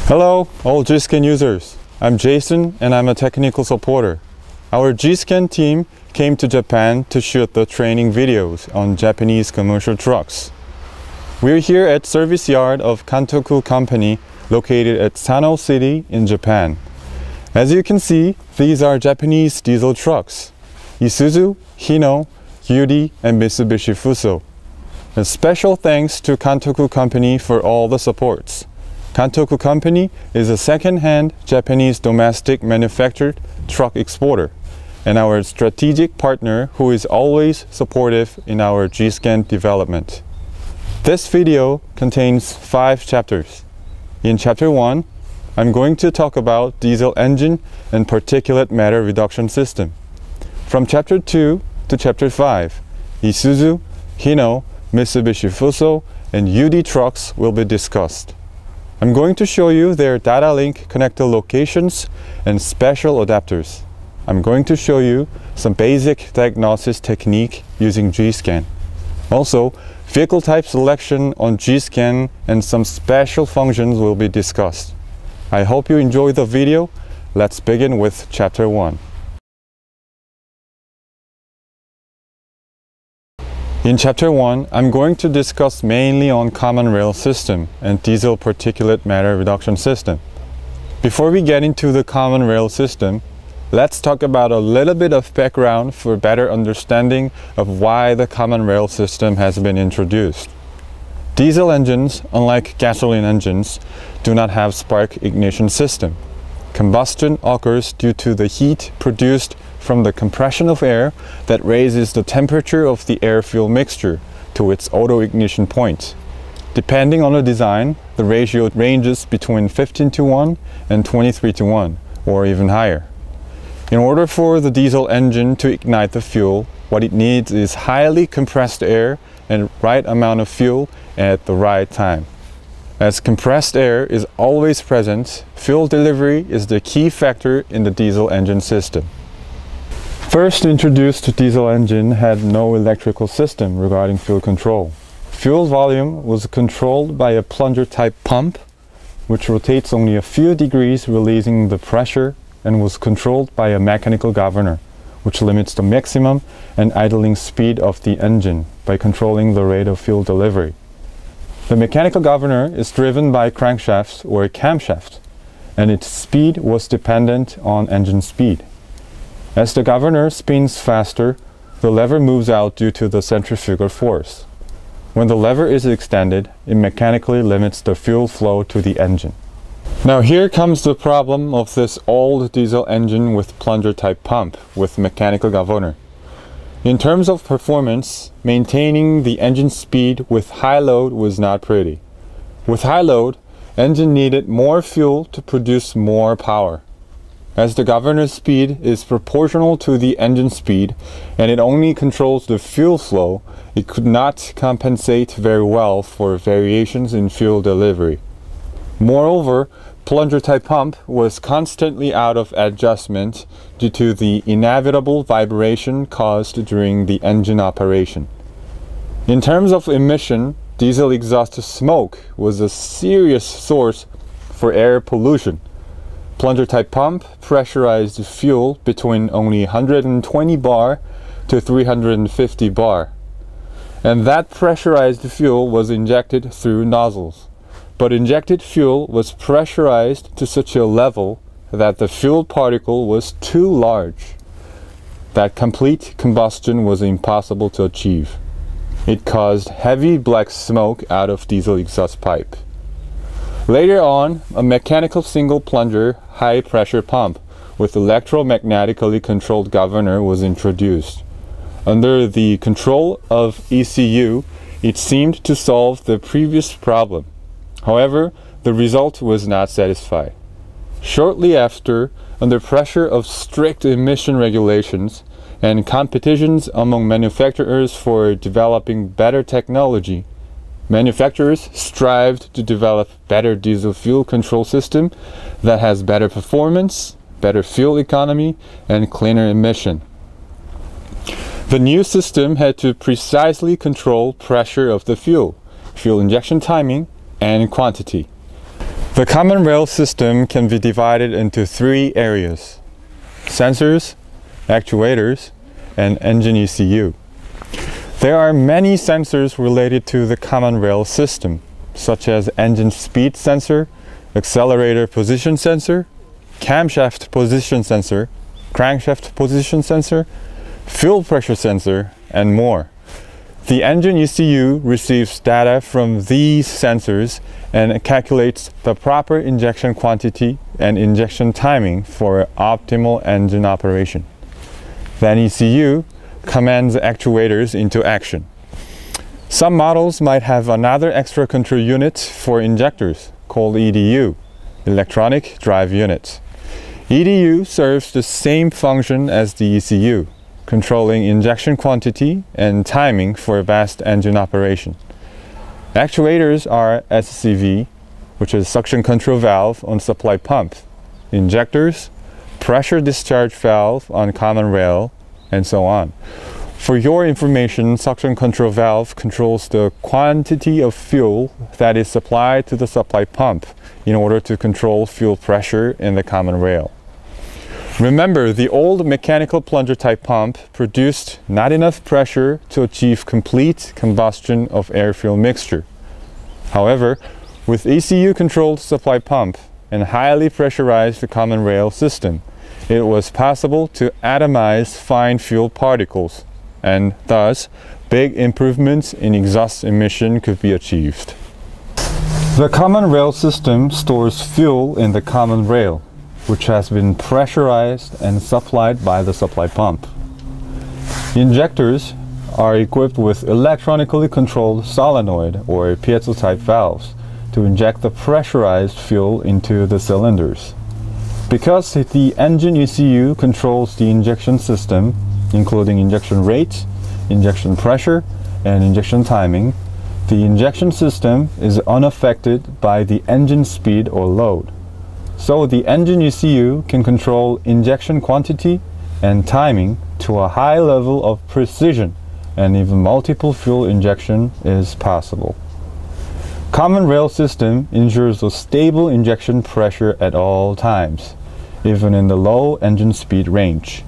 Hello, all GIT SCAN users. I'm Jason and I'm a technical supporter. Our GIT SCAN team came to Japan to shoot the training videos on Japanese commercial trucks. We're here at service yard of Kantoku Company located at Sano City in Japan. As you can see, these are Japanese diesel trucks. Isuzu, Hino, UD, and Mitsubishi Fuso. A special thanks to Kantoku Company for all the supports. Kantoku Company is a second-hand Japanese domestic manufactured truck exporter and our strategic partner who is always supportive in our GIT SCAN development. This video contains 5 chapters. In Chapter 1, I'm going to talk about diesel engine and particulate matter reduction system. From Chapter 2 to Chapter 5, Isuzu, Hino, Mitsubishi Fuso, and UD trucks will be discussed. I'm going to show you their data link connector locations and special adapters. I'm going to show you some basic diagnosis technique using GIT SCAN. Also, vehicle type selection on GIT SCAN and some special functions will be discussed. I hope you enjoy the video. Let's begin with Chapter 1. In Chapter 1, I'm going to discuss mainly on common rail system and diesel particulate matter reduction system. Before we get into the common rail system, let's talk about a little bit of background for better understanding of why the common rail system has been introduced. Diesel engines, unlike gasoline engines, do not have spark ignition system. Combustion occurs due to the heat produced from the compression of air that raises the temperature of the air-fuel mixture to its auto-ignition point. Depending on the design, the ratio ranges between 15:1 and 23:1, or even higher. In order for the diesel engine to ignite the fuel, what it needs is highly compressed air and right amount of fuel at the right time. As compressed air is always present, fuel delivery is the key factor in the diesel engine system. First introduced diesel engine had no electrical system regarding fuel control. Fuel volume was controlled by a plunger type pump, which rotates only a few degrees releasing the pressure, and was controlled by a mechanical governor, which limits the maximum and idling speed of the engine by controlling the rate of fuel delivery. The mechanical governor is driven by crankshafts or camshaft, and its speed was dependent on engine speed. As the governor spins faster, the lever moves out due to the centrifugal force. When the lever is extended, it mechanically limits the fuel flow to the engine. Now here comes the problem of this old diesel engine with plunger type pump with mechanical governor. In terms of performance, maintaining the engine speed with high load was not pretty. With high load, engine needed more fuel to produce more power. As the governor's speed is proportional to the engine speed and it only controls the fuel flow, it could not compensate very well for variations in fuel delivery. Moreover, plunger type pump was constantly out of adjustment due to the inevitable vibration caused during the engine operation. In terms of emission, diesel exhaust smoke was a serious source for air pollution. Plunger type pump pressurized fuel between only 120 bar to 350 bar. And that pressurized fuel was injected through nozzles. But injected fuel was pressurized to such a level that the fuel particle was too large. That complete combustion was impossible to achieve. It caused heavy black smoke out of diesel exhaust pipe. Later on, a mechanical single plunger high pressure pump with electromagnetically controlled governor was introduced. Under the control of ECU, it seemed to solve the previous problem. However, the result was not satisfied. Shortly after, under pressure of strict emission regulations and competitions among manufacturers for developing better technology, manufacturers strived to develop better diesel fuel control system that has better performance, better fuel economy, and cleaner emission. The new system had to precisely control pressure of the fuel, fuel injection timing, and quantity. The common rail system can be divided into three areas: sensors, actuators, and engine ECU. There are many sensors related to the common rail system, such as engine speed sensor, accelerator position sensor, camshaft position sensor, crankshaft position sensor, fuel pressure sensor, and more. The engine ECU receives data from these sensors and calculates the proper injection quantity and injection timing for optimal engine operation. Then ECU commands actuators into action. Some models might have another extra control unit for injectors called EDU, electronic drive unit. EDU serves the same function as the ECU, controlling injection quantity and timing for fast engine operation. Actuators are SCV, which is suction control valve on supply pump, injectors, pressure discharge valve on common rail, and so on. For your information, suction control valve controls the quantity of fuel that is supplied to the supply pump in order to control fuel pressure in the common rail. Remember, the old mechanical plunger type pump produced not enough pressure to achieve complete combustion of air-fuel mixture. However, with ECU controlled supply pump and highly pressurized common rail system, it was possible to atomize fine fuel particles, and thus big improvements in exhaust emission could be achieved. The common rail system stores fuel in the common rail, which has been pressurized and supplied by the supply pump. Injectors are equipped with electronically controlled solenoid or piezo type valves to inject the pressurized fuel into the cylinders. Because the engine ECU controls the injection system, including injection rate, injection pressure, and injection timing, the injection system is unaffected by the engine speed or load. So the engine ECU can control injection quantity and timing to a high level of precision, and even multiple fuel injection is possible. Common rail system ensures a stable injection pressure at all times, even in the low engine speed range.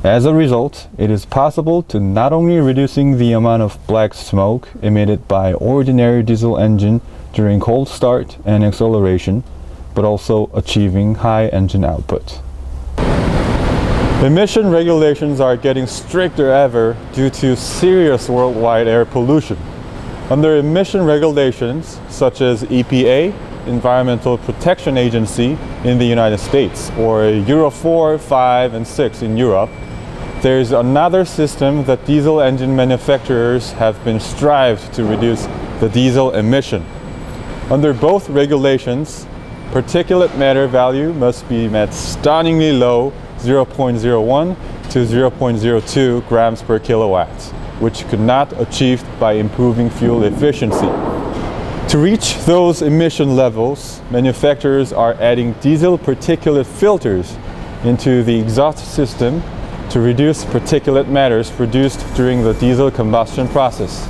As a result, it is possible to not only reducing the amount of black smoke emitted by ordinary diesel engine during cold start and acceleration, but also achieving high engine output. Emission regulations are getting stricter ever due to serious worldwide air pollution. Under emission regulations such as EPA, Environmental Protection Agency in the United States, or Euro 4, 5, and 6 in Europe, there is another system that diesel engine manufacturers have been strived to reduce the diesel emission. Under both regulations, particulate matter value must be at stunningly low 0.01 to 0.02 grams per kilowatt, which could not achieved by improving fuel efficiency. To reach those emission levels, manufacturers are adding diesel particulate filters into the exhaust system to reduce particulate matters produced during the diesel combustion process.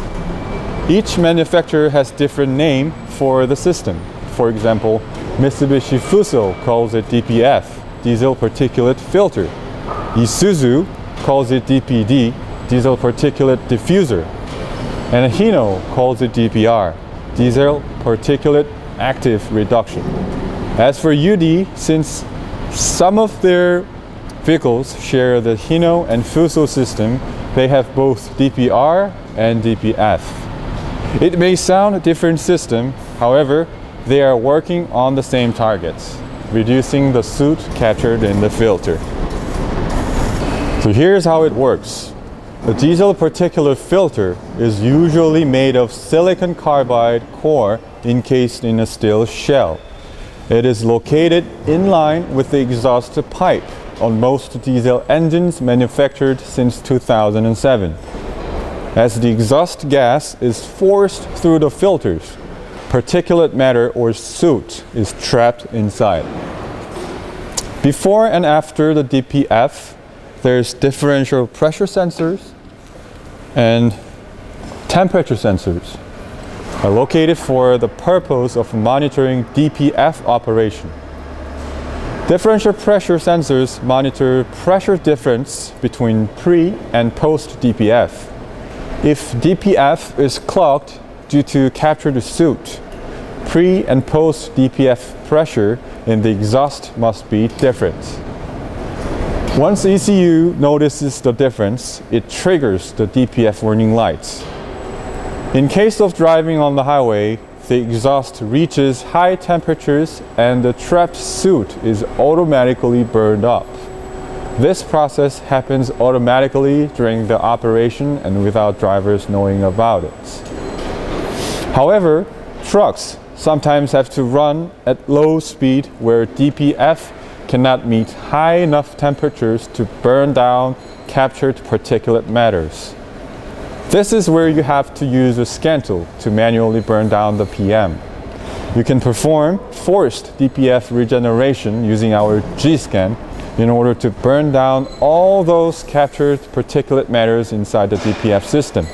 Each manufacturer has different name for the system. For example, Mitsubishi Fuso calls it DPF, diesel particulate filter. Isuzu calls it DPD, diesel particulate diffuser. And Hino calls it DPR, diesel particulate active reduction. As for UD, since some of their vehicles share the Hino and Fuso system, they have both DPR and DPF. It may sound a different system, however, they are working on the same targets, reducing the soot captured in the filter. So here's how it works. A diesel particulate filter is usually made of silicon carbide core encased in a steel shell. It is located in line with the exhaust pipe on most diesel engines manufactured since 2007. As the exhaust gas is forced through the filters, particulate matter or soot is trapped inside. Before and after the DPF, there's differential pressure sensors and temperature sensors. are located for the purpose of monitoring DPF operation. Differential pressure sensors monitor pressure difference between pre- and post-DPF. If DPF is clogged due to captured soot, pre- and post-DPF pressure in the exhaust must be different. Once ECU notices the difference, it triggers the DPF warning lights. In case of driving on the highway, the exhaust reaches high temperatures and the trapped soot is automatically burned up. This process happens automatically during the operation and without drivers knowing about it. However, trucks sometimes have to run at low speed where DPF cannot meet high enough temperatures to burn down captured particulate matters. This is where you have to use a scan tool to manually burn down the PM. You can perform forced DPF regeneration using our GIT scan in order to burn down all those captured particulate matters inside the DPF system.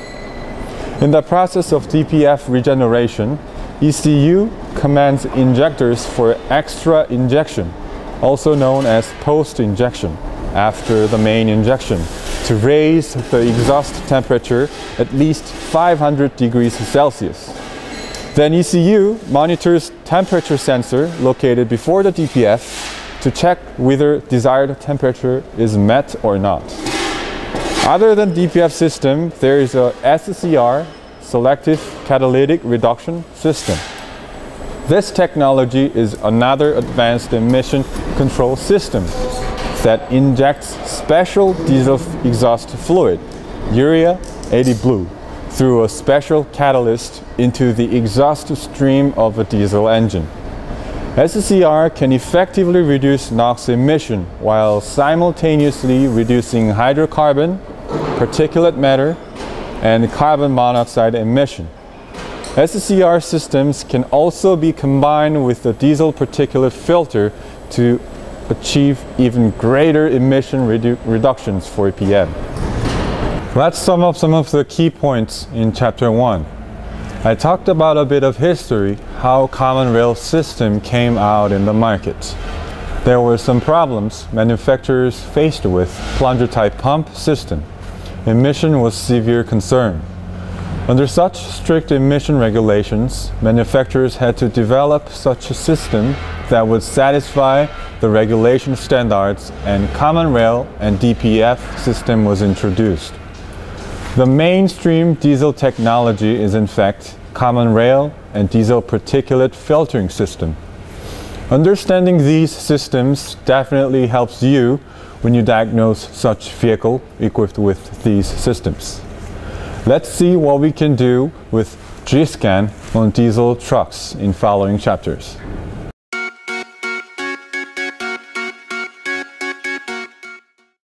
In the process of DPF regeneration, ECU commands injectors for extra injection, also known as post-injection, after the main injection, to raise the exhaust temperature at least 500 degrees Celsius. Then ECU monitors temperature sensor located before the DPF to check whether desired temperature is met or not. Other than DPF system, there is a SCR, Selective Catalytic Reduction system. This technology is another advanced emission control system that injects special diesel exhaust fluid, urea 80 blue, through a special catalyst into the exhaust stream of a diesel engine. SCR can effectively reduce NOx emission while simultaneously reducing hydrocarbon, particulate matter, and carbon monoxide emission. SCR systems can also be combined with the diesel particulate filter to achieve even greater emission reductions for PM. Let's sum up some of the key points in Chapter 1. I talked about a bit of history, how common rail system came out in the market. There were some problems manufacturers faced with plunger type pump system. Emission was severe concern. Under such strict emission regulations, manufacturers had to develop such a system that would satisfy the regulation standards, and common rail and DPF system was introduced. The mainstream diesel technology is in fact common rail and diesel particulate filtering system. Understanding these systems definitely helps you when you diagnose such vehicle equipped with these systems. Let's see what we can do with GIT scan on diesel trucks in following chapters.